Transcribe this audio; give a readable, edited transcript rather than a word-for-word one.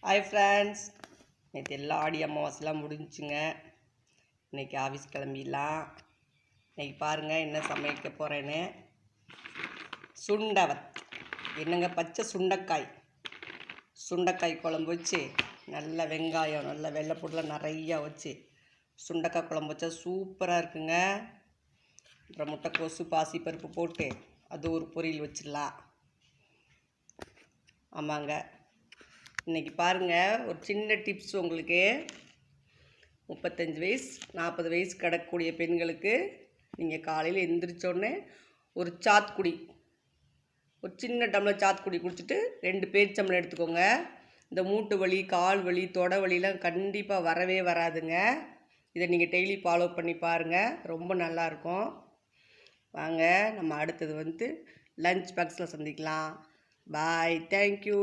Hi friends, நேற்று எல்லா ஆடி அமாவாசைலாம் முடிஞ்சுங்க. இன்றைக்கி ஆஃபீஸ் கிளம்பிடலாம். இன்றைக்கி பாருங்கள் என்ன சமைக்க போகிறேன்னு. சுண்டவத் என்னங்க, பச்சை சுண்டைக்காய் குழம்பு வச்சு நல்ல வெங்காயம் நல்ல வெள்ளைப்பூடெலாம் நிறையா வச்சு சுண்டைக்காய் குழம்பு வச்சா சூப்பராக இருக்குங்க. அப்புறம் முட்டைக்கோசு பாசிப்பருப்பு போட்டு அது ஒரு பொரியல் வச்சிடலாம். ஆமாங்க, இன்றைக்கி பாருங்கள் ஒரு சின்ன டிப்ஸ் உங்களுக்கு. 35 வயசு 40 வயசு கிடக்கக்கூடிய பெண்களுக்கு நீங்கள் காலையில் எந்திரிச்சோடனே ஒரு சாத்துக்குடி, ஒரு சின்ன டம்ளர் சாத்துக்குடி குடிச்சிட்டு 2 பேரிச்சம்பழம் எடுத்துக்கோங்க. இந்த மூட்டு வலி, கால் வலி, தொடை வலிலாம் கண்டிப்பாக வரவே வராதுங்க. இதை நீங்கள் டெய்லி ஃபாலோ பண்ணி பாருங்கள், ரொம்ப நல்லாயிருக்கும். வாங்க, நம்ம அடுத்தது லஞ்ச் பாக்ஸில் சந்திக்கலாம். பாய், தேங்க்யூ.